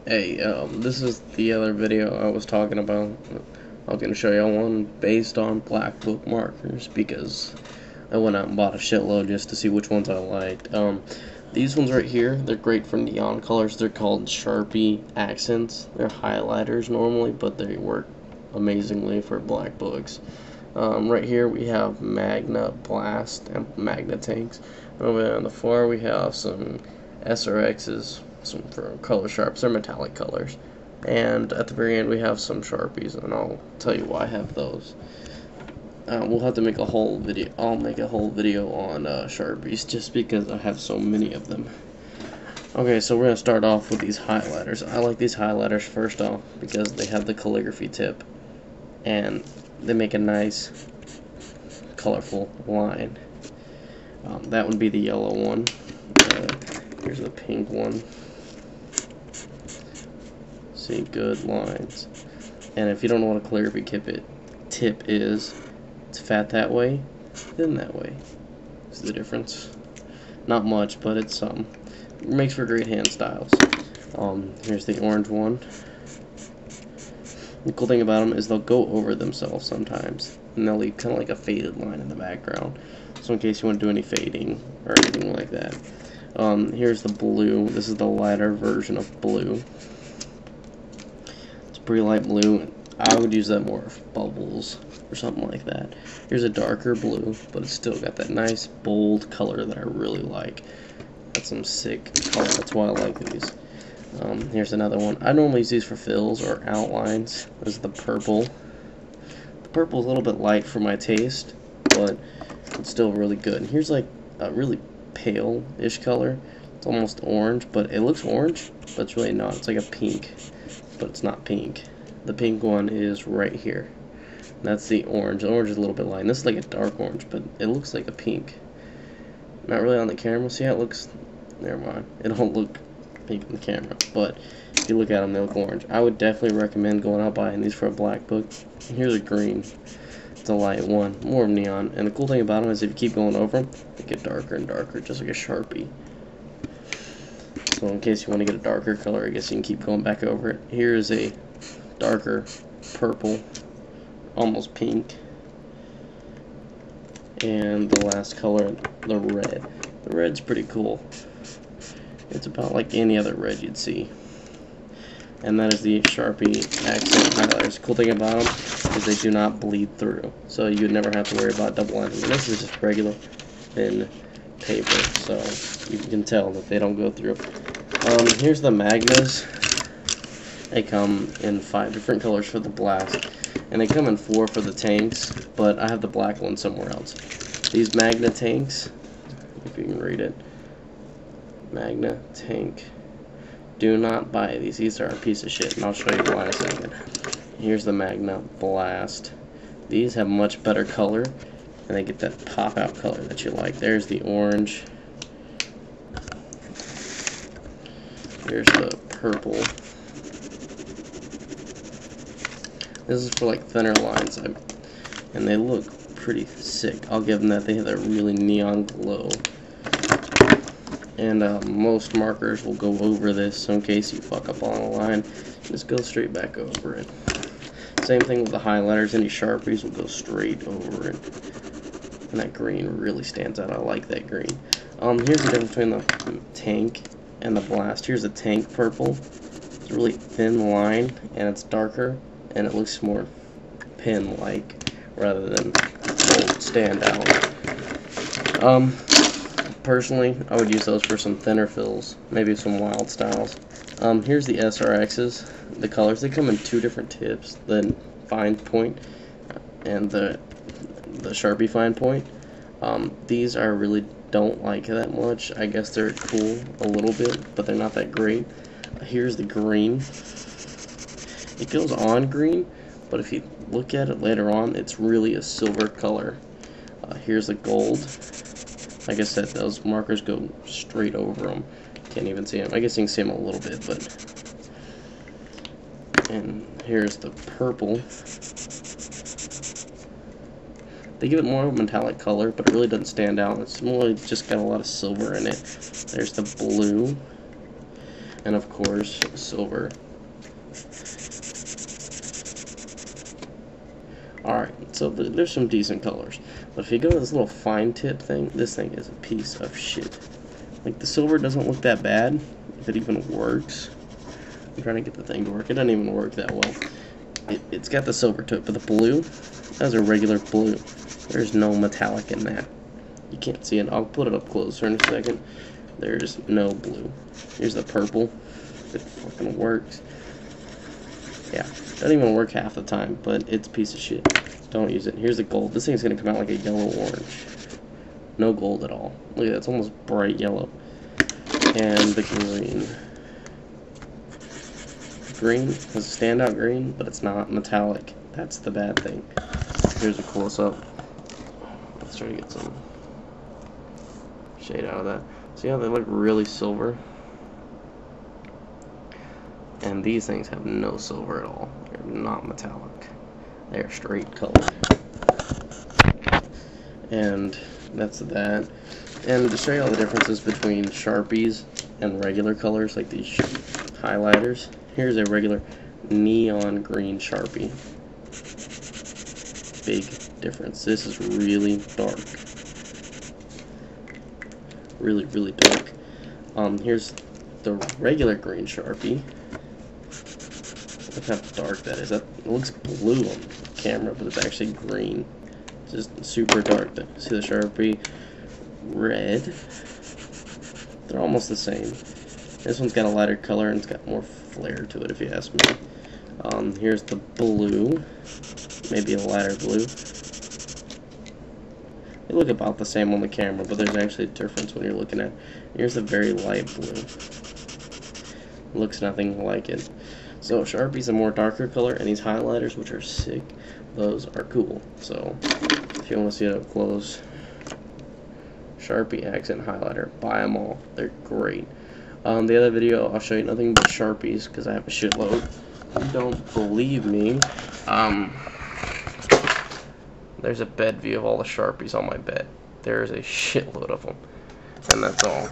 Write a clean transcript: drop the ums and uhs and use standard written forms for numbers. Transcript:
Hey, this is the other video I was talking about. I was going to show you one based on black book markers because I went out and bought a shitload just to see which ones I liked. These ones right here, they're great for neon colors. They're called Sharpie Accents. They're highlighters normally, but they work amazingly for black books. Right here we have Magna Blast and Magna Tanks. Over there on the far we have some SRXs, some for color sharps. They're metallic colors. And at the very end we have some Sharpies, and I'll tell you why I have those. We'll have to make a whole video. I'll make a whole video on Sharpies just because I have so many of them. Okay, so we're going to start off with these highlighters. I like these highlighters first off because they have the calligraphy tip and they make a nice colorful line. That would be the yellow one. Here's the pink one. See, good lines. And if you don't know what a calligraphy tip is, it's fat that way, thin that way. See the difference? Not much, but it's some. It makes for great hand styles. Here's the orange one. The cool thing about them is they'll go over themselves sometimes, and they'll leave kind of like a faded line in the background. So in case you want to do any fading or anything like that. Here's the blue. This is the lighter version of blue. It's pretty light blue. I would use that more for bubbles or something like that. Here's a darker blue, but it's still got that nice bold color that I really like. That's some sick color. That's why I like these. Here's another one. I normally use these for fills or outlines. This is the purple. The purple is a little bit light for my taste, but it's still really good. And here's like a really pale-ish color. It's almost orange, but it looks orange, but it's really not. It's like a pink, but it's not pink. The pink one is right here. That's the orange. The orange is a little bit light. And this is like a dark orange, but it looks like a pink. Not really on the camera. See how it looks? Never mind. It don't look pink on the camera, but if you look at them, they look orange. I would definitely recommend going out buying these for a black book. Here's a green. It's a light one, more neon. And the cool thing about them is if you keep going over them, they get darker and darker, just like a Sharpie. So in case you want to get a darker color, I guess you can keep going back over it. Here is a darker purple, almost pink. And the last color, the red. The red's pretty cool. It's about like any other red you'd see. And that is the Sharpie Accent highlighters. The cool thing about them is they do not bleed through, so you'd never have to worry about double ending. And this is just regular thin paper, so you can tell that they don't go through. Here's the Magnas. They come in 5 different colors for the blast, and they come in 4 for the tanks, but I have the black one somewhere else. These Magna tanks, if you can read it, Magna tank. Do not buy these. These are a piece of shit, and I'll show you why in a second. Here's the Magna Blast. These have much better color, and they get that pop-out color that you like. There's the orange. Here's the purple. This is for like thinner lines, and they look pretty sick. I'll give them that. They have a really neon glow. And most markers will go over this, so in case you fuck up on a line, just go straight back over it. Same thing with the highlighters. Any Sharpies will go straight over it. And that green really stands out. I like that green. Here's the difference between the tank and the blast. Here's the tank purple. It's a really thin line, and it's darker, and it looks more pin-like rather than stand out. Personally, I would use those for some thinner fills, maybe some wild styles. Here's the SRXs. The colors, they come in 2 different tips, the fine point and the Sharpie fine point. These I really don't like that much. I guess they're cool a little bit, but they're not that great. Here's the green. It goes on green, but if you look at it later on, it's really a silver color. Here's the gold. Like I said, those markers go straight over them. Can't even see them. I guess you can see them a little bit, but... And here's the purple. They give it more of a metallic color, but it really doesn't stand out. It's more just got a lot of silver in it. There's the blue. and of course silver. Alright, so there's some decent colors, but if you go to this little fine tip thing, this thing is a piece of shit. Like, the silver doesn't look that bad, if it even works. I'm trying to get the thing to work. It doesn't even work that well. It's got the silver to it, but the blue, that's a regular blue. There's no metallic in that. You can't see it. I'll put it up closer in a second. There's no blue. Here's the purple. It fucking works. Yeah, doesn't even work half the time, but it's a piece of shit. Don't use it. Here's the gold. This thing's gonna come out like a yellow-orange. No gold at all. Look at that, it's almost bright yellow. And the green. Green has a standout green, but it's not metallic. That's the bad thing. Here's a close-up. Let's try to get some shade out of that. See how they look really silver? And these things have no silver at all. They're not metallic. They're straight color. And that's that. And to show you all the differences between Sharpies and regular colors, like these highlighters, here's a regular neon green Sharpie. Big difference. This is really dark. Really, really dark. Here's the regular green Sharpie. Look how dark that is. That looks blue on camera, but it's actually green. It's just super dark. See the Sharpie? Red. They're almost the same. This one's got a lighter color and it's got more flair to it, if you ask me. Here's the blue. Maybe a lighter blue. They look about the same on the camera, but there's actually a difference when you're looking at it. Here's a very light blue. Looks nothing like it. So Sharpie's a more darker color, and these highlighters, which are sick, those are cool. So if you want to see it up close, Sharpie accent highlighter, buy them all. They're great. The other video, I'll show you nothing but Sharpies because I have a shitload. If you don't believe me, there's a bed view of all the Sharpies on my bed. There's a shitload of them, and that's all.